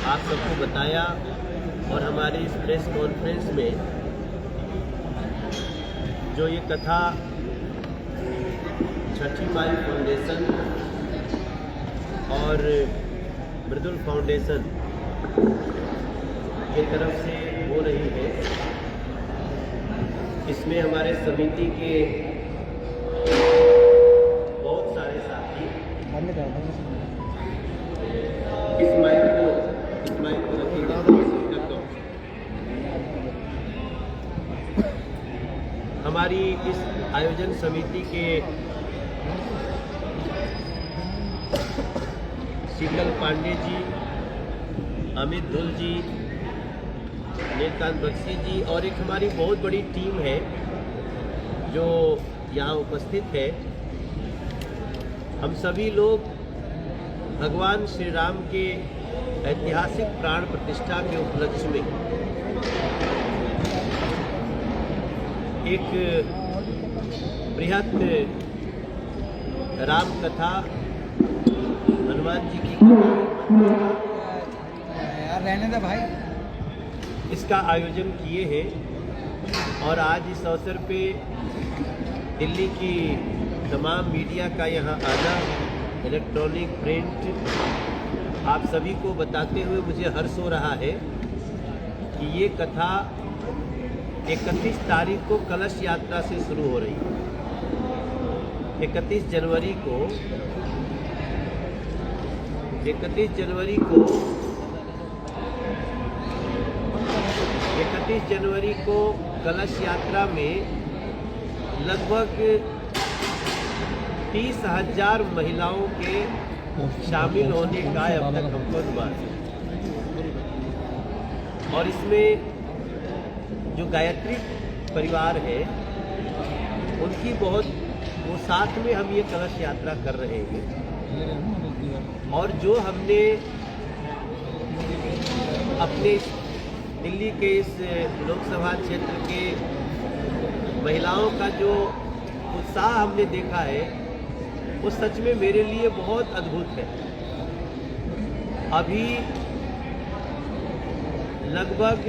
आप सबको बताया और हमारी इस प्रेस कॉन्फ्रेंस में जो ये कथा छठी माई फाउंडेशन और मृदुल फाउंडेशन की तरफ से हो रही है, इसमें हमारे समिति के बहुत सारे साथी इस माइक को रखिएगा। हमारी इस आयोजन समिति के शीतल पांडे जी, अमित धुल जी, नीलकांत बख्शी जी और एक हमारी बहुत बड़ी टीम है जो यहाँ उपस्थित है। हम सभी लोग भगवान श्री राम के ऐतिहासिक प्राण प्रतिष्ठा के उपलक्ष्य में एक बृहत राम कथा, हनुमान जी की यार रहने दे भाई, इसका आयोजन किए हैं। और आज इस अवसर पे दिल्ली की तमाम मीडिया का यहाँ आना, इलेक्ट्रॉनिक, प्रिंट, आप सभी को बताते हुए मुझे हर्ष हो रहा है कि ये कथा 31 तारीख को कलश यात्रा से शुरू हो रही है। 31 जनवरी को कलश यात्रा में लगभग 30,000 महिलाओं के शामिल होने का अब तक हमको अनुमान है। और इसमें जो गायत्री परिवार है उनकी बहुत वो साथ में हम ये कलश यात्रा कर रहे हैं। और जो हमने अपने दिल्ली के इस लोकसभा क्षेत्र के महिलाओं का जो उत्साह हमने देखा है वो सच में मेरे लिए बहुत अद्भुत है। अभी लगभग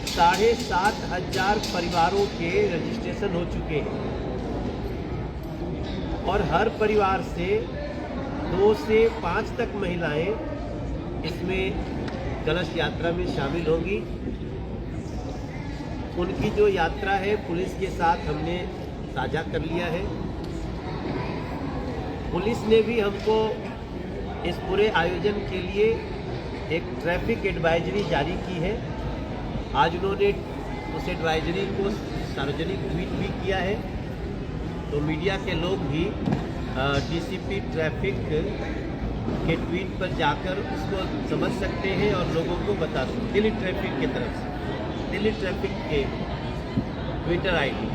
7,500 परिवारों के रजिस्ट्रेशन हो चुके हैं और हर परिवार से 2 से 5 तक महिलाएं इसमें कलश यात्रा में शामिल होंगी। उनकी जो यात्रा है पुलिस के साथ हमने साझा कर लिया है। पुलिस ने भी हमको इस पूरे आयोजन के लिए एक ट्रैफिक एडवाइजरी जारी की है। आज उन्होंने उस एडवाइजरी को सार्वजनिक ट्वीट भी किया है, तो मीडिया के लोग भी डीसीपी ट्रैफिक के ट्वीट पर जाकर उसको समझ सकते हैं और लोगों को बता सकते हैं। दिल्ली ट्रैफिक की तरफ से, दिल्ली ट्रैफिक के ट्विटर आईडी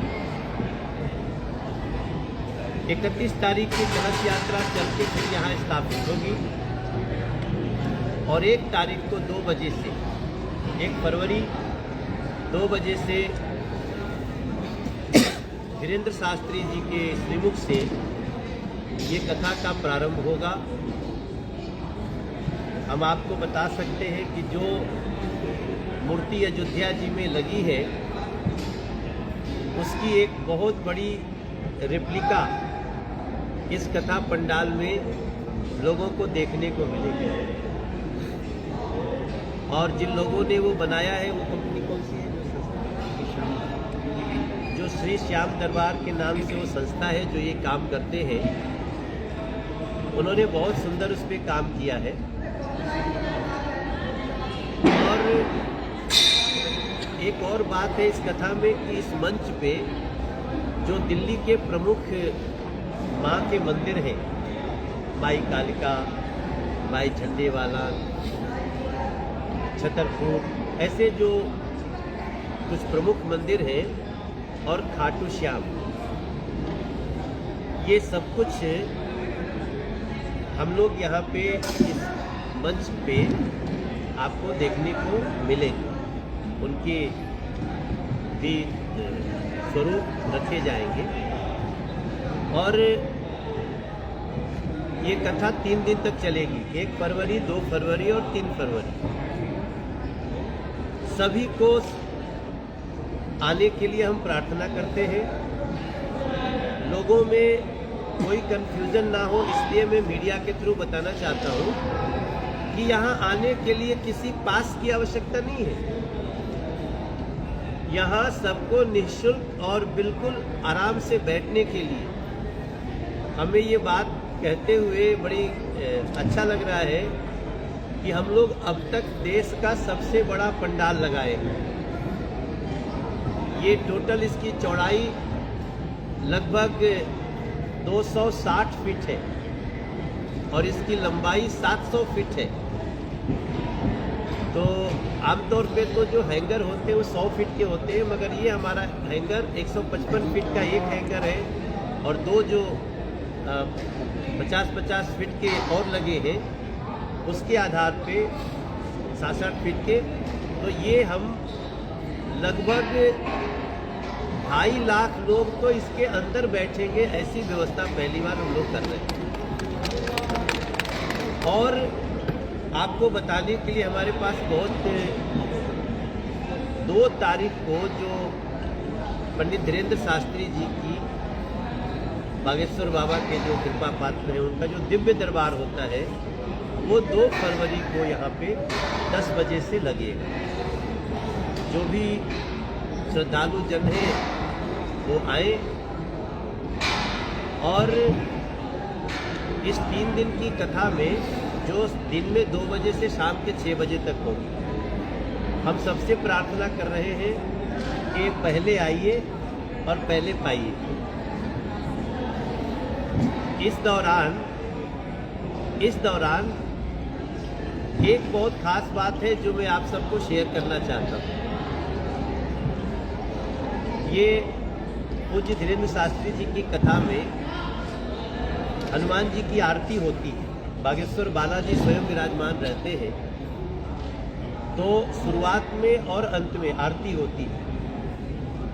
31 तारीख की कलश यात्रा चल के फिर यहाँ स्थापित होगी और 1 तारीख को 2 बजे से 1 फरवरी 2 बजे से वीरेंद्र शास्त्री जी के श्रीमुख से ये कथा का प्रारंभ होगा। हम आपको बता सकते हैं कि जो मूर्ति अयोध्या जी में लगी है उसकी एक बहुत बड़ी रेप्लिका इस कथा पंडाल में लोगों को देखने को मिलेगी। और जिन लोगों ने वो बनाया है वो कंपनी कौन सी है? जो श्री श्याम दरबार के नाम से वो संस्था है जो ये काम करते हैं, उन्होंने बहुत सुंदर उस पर काम किया है। और एक और बात है इस कथा में कि इस मंच पे जो दिल्ली के प्रमुख माँ के मंदिर हैं, माई कालिका, माई झंडेवाला, छतरपुर, ऐसे जो कुछ प्रमुख मंदिर हैं और खाटू श्याम, ये सब कुछ हम लोग यहाँ पे इस मंच पे आपको देखने को मिलेंगे। उनके भी स्वरूप रखे जाएंगे। और ये कथा 3 दिन तक चलेगी, 1 फरवरी, 2 फरवरी और 3 फरवरी। सभी को आने के लिए हम प्रार्थना करते हैं। लोगों में कोई कंफ्यूजन ना हो, इसलिए मैं मीडिया के थ्रू बताना चाहता हूँ कि यहाँ आने के लिए किसी पास की आवश्यकता नहीं है। यहाँ सबको निःशुल्क और बिल्कुल आराम से बैठने के लिए हमें ये बात कहते हुए बड़ी अच्छा लग रहा है कि हम लोग अब तक देश का सबसे बड़ा पंडाल लगाए हैं। ये टोटल इसकी चौड़ाई लगभग 260 फीट है और इसकी लंबाई 700 फीट है। तो आमतौर पे तो जो हैंगर होते हैं वो 100 फीट के होते हैं, मगर ये हमारा हैंगर 155 फीट का एक हैंगर है और 2 जो 50-50 फीट के और लगे हैं उसके आधार पे 67 फीट के। तो ये हम लगभग 2.5 लाख लोग तो इसके अंदर बैठेंगे, ऐसी व्यवस्था पहली बार हम लोग कर रहे हैं। और आपको बताने के लिए हमारे पास बहुत 2 तारीख को जो पंडित धीरेन्द्र शास्त्री जी की बागेश्वर बाबा के जो कृपा पात्र हैं उनका जो दिव्य दरबार होता है वो 2 फरवरी को यहाँ पे 10 बजे से लगेगा। जो भी श्रद्धालु जन हैं वो आए और इस 3 दिन की कथा में जो दिन में 2 बजे से शाम के 6 बजे तक होगी, हम सबसे प्रार्थना कर रहे हैं कि पहले आइए और पहले पाइए। इस दौरान एक बहुत खास बात है जो मैं आप सबको शेयर करना चाहता हूँ। ये पूज्य धीरेन्द्र शास्त्री जी की कथा में हनुमान जी की आरती होती है। बागेश्वर बालाजी स्वयं विराजमान रहते हैं, तो शुरुआत में और अंत में आरती होती है।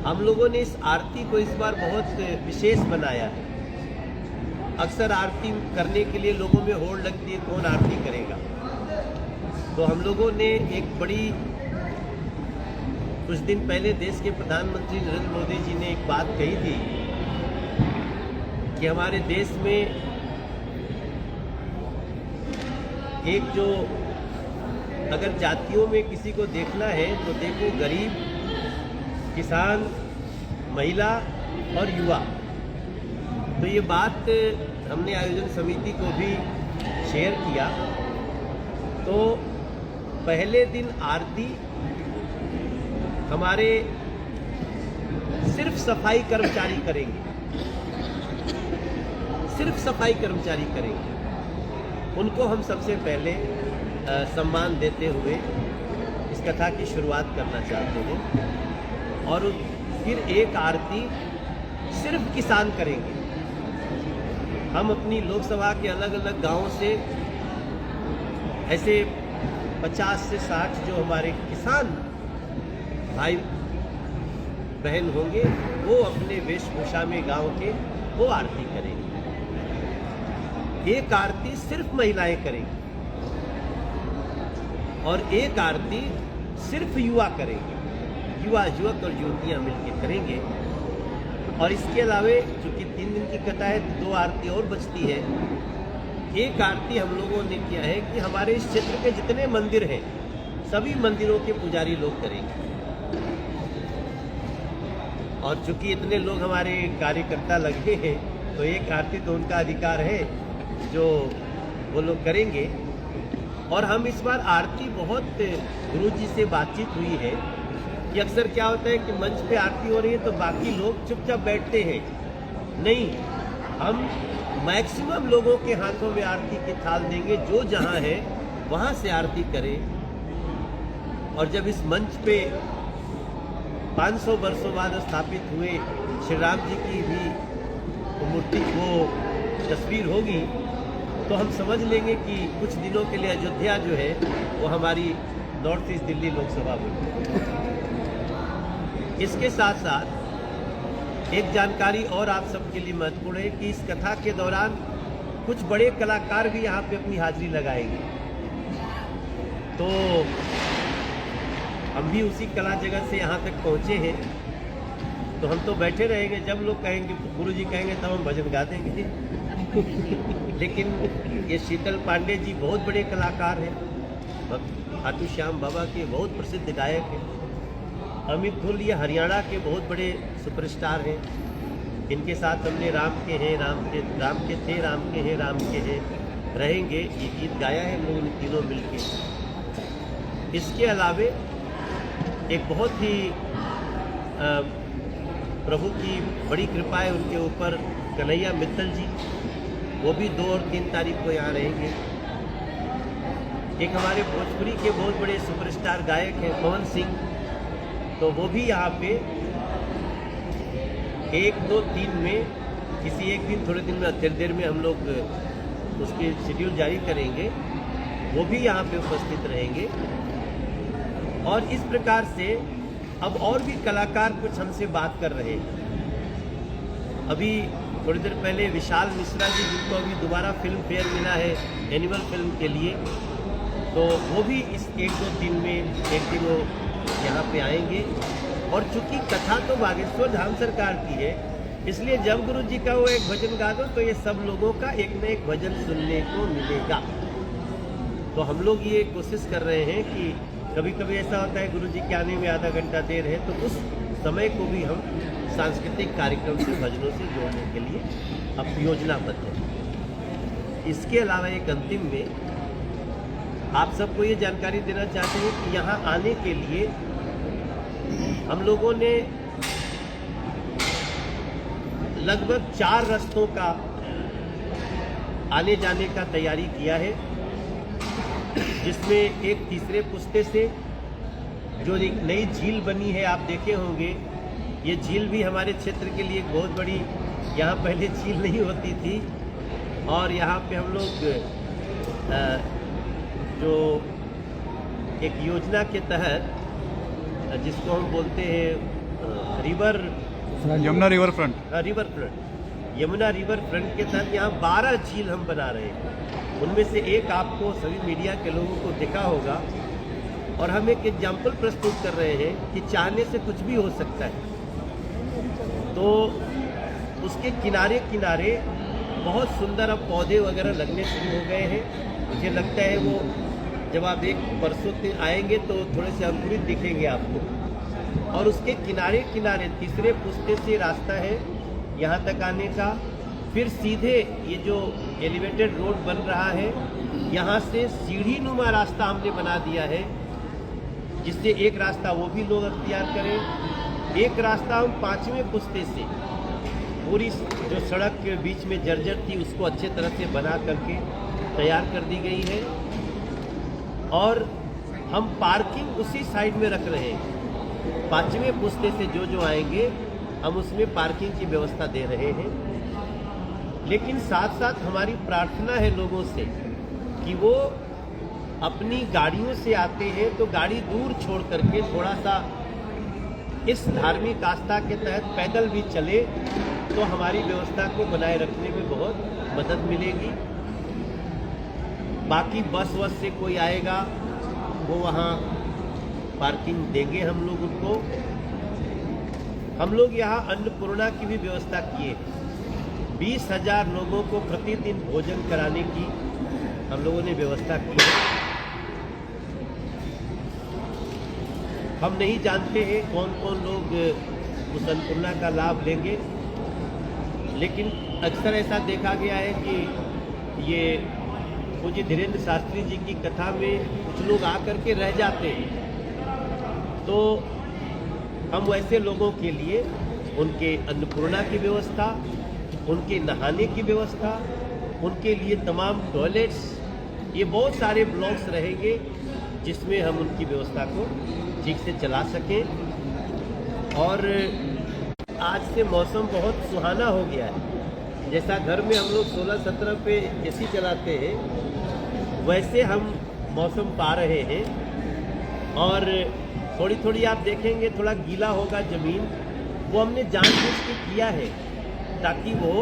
हम लोगों ने इस आरती को इस बार बहुत विशेष बनाया है। अक्सर आरती करने के लिए लोगों में होड़ लगती है, कौन आरती करेगा। तो हम लोगों ने एक बड़ी, कुछ दिन पहले देश के प्रधानमंत्री नरेंद्र मोदी जी ने एक बात कही थी कि हमारे देश में एक जो अगर जातियों में किसी को देखना है तो देखो गरीब, किसान, महिला और युवा। तो ये बात हमने आयोजन समिति को भी शेयर किया। तो पहले दिन आरती हमारे सिर्फ सफाई कर्मचारी करेंगे, सिर्फ सफाई कर्मचारी करेंगे। उनको हम सबसे पहले सम्मान देते हुए इस कथा की शुरुआत करना चाहते हैं। और फिर एक आरती सिर्फ किसान करेंगे। हम अपनी लोकसभा के अलग अलग गांवों से ऐसे 50 से 60 जो हमारे किसान भाई बहन होंगे वो अपने वेशभूषा में गांव के वो आरती करेंगे। एक आरती सिर्फ महिलाएं करेंगी और एक आरती सिर्फ युवा करेंगे। युवा, युवक और युवतियां मिलकर करेंगे। और इसके अलावे चूंकि 3 दिन की कथा है तो 2 आरती और बचती है। एक आरती हम लोगों ने किया है कि हमारे इस क्षेत्र के जितने मंदिर हैं सभी मंदिरों के पुजारी लोग करेंगे। और चूंकि इतने लोग हमारे कार्यकर्ता लगे हैं तो एक आरती तो उनका अधिकार है जो वो लोग करेंगे। और हम इस बार आरती बहुत गुरुजी से बातचीत हुई है कि अक्सर क्या होता है कि मंच पे आरती हो रही है तो बाकी लोग चुपचाप बैठते हैं। नहीं, हम मैक्सिमम लोगों के हाथों में आरती की थाल देंगे, जो जहाँ है वहाँ से आरती करें। और जब इस मंच पे 500 वर्षों बाद स्थापित हुए श्री राम जी की भी मूर्ति वो तस्वीर होगी तो हम समझ लेंगे कि कुछ दिनों के लिए अयोध्या जो है वो हमारी नॉर्थ ईस्ट दिल्ली लोकसभा में। इसके साथ साथ एक जानकारी और आप सबके लिए महत्वपूर्ण है कि इस कथा के दौरान कुछ बड़े कलाकार भी यहाँ पे अपनी हाजिरी लगाएंगे। तो हम भी उसी कला जगत से यहाँ तक पहुँचे हैं, तो हम तो बैठे रहेंगे, जब लोग कहेंगे गुरु जी कहेंगे तब हम भजन गा देंगे। लेकिन ये शीतल पांडे जी बहुत बड़े कलाकार हैं, खाटू श्याम बाबा के बहुत प्रसिद्ध गायक हैं। अमित धुल ये हरियाणा के बहुत बड़े सुपरस्टार हैं। इनके साथ हमने राम के हैं, राम के थे, राम के हैं, राम के हैं, रहेंगे, ये गीत गाया है हम लोगों ने तीनों मिलके। इसके अलावे एक बहुत ही प्रभु की बड़ी कृपा है उनके ऊपर, कन्हैया मित्तल जी, वो भी 2 और 3 तारीख को यहाँ रहेंगे। एक हमारे भोजपुरी के बहुत बड़े सुपरस्टार गायक हैं पवन सिंह, तो वो भी यहाँ पे 1, 2, 3 में किसी एक दिन, थोड़े दिन में, थोड़ी देर में हम लोग उसकी शेड्यूल जारी करेंगे, वो भी यहाँ पे उपस्थित रहेंगे। और इस प्रकार से अब और भी कलाकार कुछ हमसे बात कर रहे हैं। अभी थोड़ी देर पहले विशाल मिश्रा जी, जिनको अभी दोबारा फिल्म फेयर मिला है एनिमल फिल्म के लिए, तो वो भी इस 1, 2, 3 में एक दिन वो यहाँ पे आएंगे। और चूंकि कथा तो बागेश्वर धाम सरकार की है, इसलिए जब गुरु जी का वो एक भजन गा दो तो ये सब लोगों का एक न एक भजन सुनने को मिलेगा। तो हम लोग ये कोशिश कर रहे हैं कि कभी कभी ऐसा होता है गुरु जी के आने में आधा घंटा देर है, तो उस समय को भी हम सांस्कृतिक कार्यक्रम से, भजनों से जोड़ने के लिए अब योजनाबद्ध है। इसके अलावा एक अंतिम में आप सबको ये जानकारी देना चाहते हैं कि यहाँ आने के लिए हम लोगों ने लगभग 4 रास्तों का आने जाने का तैयारी किया है, जिसमें एक तीसरे पुस्ते से जो एक नई झील बनी है, आप देखे होंगे, ये झील भी हमारे क्षेत्र के लिए एक बहुत बड़ी, यहाँ पहले झील नहीं होती थी। और यहाँ पे हम लोग जो एक योजना के तहत, जिसको हम बोलते हैं Yamuna river front, Yamuna river front के तहत यहाँ 12 झील हम बना रहे हैं। उनमें से एक आपको सभी मीडिया के लोगों को दिखा होगा, और हम एक एग्जाम्पल प्रस्तुत कर रहे हैं कि चाहने से कुछ भी हो सकता है। तो उसके किनारे किनारे बहुत सुंदर अब पौधे वगैरह लगने शुरू हो गए हैं। मुझे लगता है वो जब आप एक परसों आएंगे तो थोड़े से अंकुरित दिखेंगे आपको। और उसके किनारे किनारे तीसरे पुस्ते से रास्ता है यहाँ तक आने का। फिर सीधे ये जो एलिवेटेड रोड बन रहा है, यहाँ से सीढ़ी नुमा रास्ता हमने बना दिया है, जिससे एक रास्ता वो भी लोग अख्तियार करें। एक रास्ता हम 5वें पुस्ते से, पूरी जो सड़क के बीच में जर्जर थी उसको अच्छे तरह से बना करके तैयार कर दी गई है। और हम पार्किंग उसी साइड में रख रहे हैं। 5वें पुस्ते से जो आएंगे हम उसमें पार्किंग की व्यवस्था दे रहे हैं। लेकिन साथ साथ हमारी प्रार्थना है लोगों से कि वो अपनी गाड़ियों से आते हैं तो गाड़ी दूर छोड़ करके थोड़ा सा इस धार्मिक आस्था के तहत पैदल भी चले, तो हमारी व्यवस्था को बनाए रखने में बहुत मदद मिलेगी। बाकी बस से कोई आएगा वो वहाँ पार्किंग देंगे हम लोग उनको। हम लोग यहाँ अन्नपूर्णा की भी व्यवस्था किए। 20,000 लोगों को प्रतिदिन भोजन कराने की हम लोगों ने व्यवस्था की है। हम नहीं जानते हैं कौन कौन लोग उस अन्नपूर्णा का लाभ लेंगे, लेकिन अक्सर ऐसा देखा गया है कि ये पूज्य धीरेन्द्र शास्त्री जी की कथा में कुछ लोग आकर के रह जाते हैं। तो हम वैसे लोगों के लिए उनके अन्नपूर्णा की व्यवस्था, उनके नहाने की व्यवस्था, उनके लिए तमाम टॉयलेट्स, ये बहुत सारे ब्लॉक्स रहेंगे जिसमें हम उनकी व्यवस्था को ठीक से चला सकें। और आज से मौसम बहुत सुहाना हो गया है। जैसा घर में हम लोग 16-17 पे एसी चलाते हैं, वैसे हम मौसम पा रहे हैं। और थोड़ी थोड़ी आप देखेंगे थोड़ा गीला होगा ज़मीन, वो हमने जानबूझ के किया है ताकि वो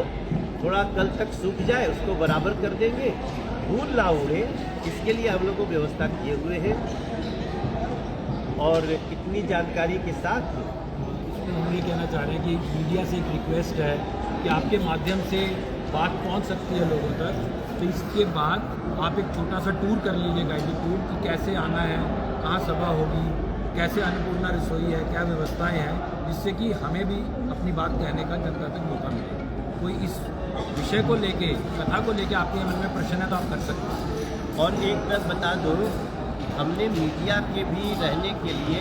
थोड़ा कल तक सूख जाए उसको बराबर कर देंगे, धूल ना उड़े इसके लिए हम लोग को व्यवस्था किए हुए हैं। और इतनी जानकारी के साथ इसमें हम ये कहना चाह रहे हैं कि मीडिया से एक रिक्वेस्ट है कि आपके माध्यम से बात पहुंच सकती है लोगों तक, तो इसके बाद आप एक छोटा सा टूर कर लीजिए, गाइडेड टूर, कि कैसे आना है, कहाँ सभा होगी, कैसे अन्नपूर्णा रसोई है, क्या व्यवस्थाएं हैं, जिससे कि हमें भी अपनी बात कहने का जनता तक मौका मिले। कोई इस विषय को लेके, कथा को लेके आपके मन में प्रश्न है तो आप कर सकते हैं। और एक बात बता दो, हमने मीडिया के भी रहने के लिए,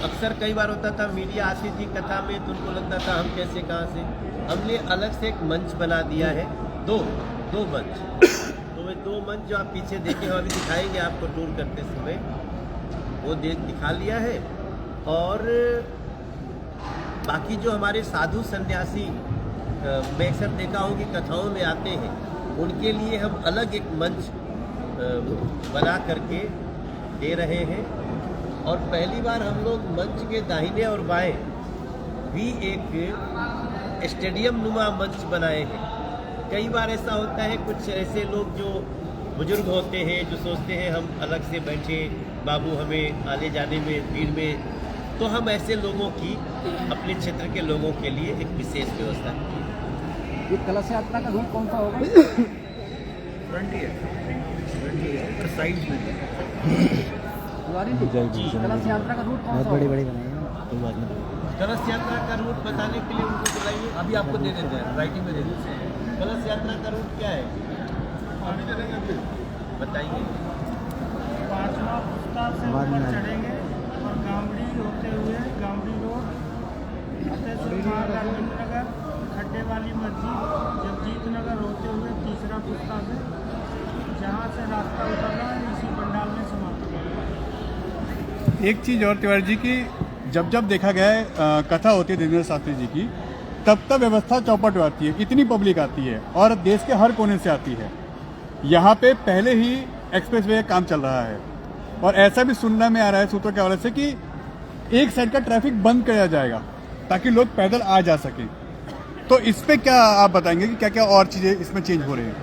अक्सर कई बार होता था मीडिया आती थी कथा में तो उनको लगता था हम कैसे कहाँ से, हमने अलग से एक मंच बना दिया है, दो मंच। तो वे 2 मंच जो आप पीछे देखे हम अभी दिखाएंगे आपको टूर करते समय, वो दिखा लिया है। और बाकी जो हमारे साधु सन्यासी मैं अक्सर देखा हूँ कि कथाओं में आते हैं, उनके लिए हम अलग एक मंच बना करके दे रहे हैं। और पहली बार हम लोग मंच के दाहिने और बाएं भी एक स्टेडियम नुमा मंच बनाए हैं। कई बार ऐसा होता है, कुछ ऐसे लोग जो बुजुर्ग होते हैं जो सोचते हैं हम अलग से बैठे, बाबू हमें आने जाने में भीड़ में, तो हम ऐसे लोगों की अपने क्षेत्र के लोगों के लिए एक विशेष व्यवस्था की है। ये कलश यात्रा का रूट कौन सा होगा? फ्रंटियर साइड में तिवारी जी, कलश यात्रा का रूट कौन सा होगा? बड़ी बनाइए। कलश यात्रा का रूट बताने के लिए उनको बुलाइए, अभी आपको दे देते हैं, राइटिंग में दे देते हैं। कलश यात्रा का रूट क्या है बताइए। 5वां पुस्ता से ऊपर चढ़ेंगे और गामड़ी होते हुए गामड़ी रोड, फतेहपुर राजेंद्र नगर, खड्डे वाली मस्जिद, जगजीत नगर होते हुए 3रा पुस्ता से, जहाँ से रास्ता उतरना है इसी पंडाल में समाप्त होगा। एक चीज़ और तिवारी जी की, जब देखा गया है कथा होती है देवेंद्र शास्त्री जी की, तब व्यवस्था चौपट हो आती है, इतनी पब्लिक आती है और देश के हर कोने से आती है। यहाँ पे पहले ही एक्सप्रेसवे का काम चल रहा है और ऐसा भी सुनने में आ रहा है सूत्रों के हवाले से कि एक साइड का ट्रैफिक बंद किया जाएगा ताकि लोग पैदल आ जा सकें। तो इस पे क्या आप बताएंगे कि क्या क्या और चीज़ें इसमें चेंज हो रही हैं?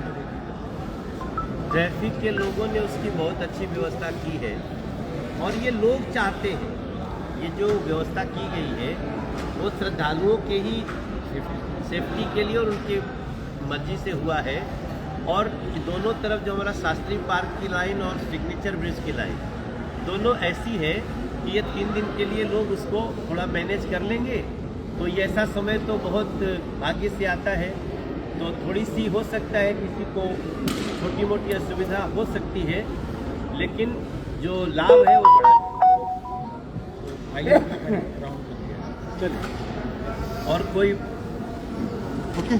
ट्रैफिक के लोगों ने उसकी बहुत अच्छी व्यवस्था की है और ये लोग चाहते हैं, ये जो व्यवस्था की गई है वो श्रद्धालुओं के ही सेफ्टी के लिए और उनके मर्जी से हुआ है। और दोनों तरफ जो हमारा शास्त्री पार्क की लाइन और सिग्नेचर ब्रिज की लाइन दोनों ऐसी है कि ये 3 दिन के लिए लोग उसको थोड़ा मैनेज कर लेंगे। तो ये ऐसा समय तो बहुत भाग्य से आता है, तो थोड़ी सी हो सकता है किसी को छोटी मोटी असुविधा हो सकती है, लेकिन जो लाभ है वो बड़ा है। और कोई ओके।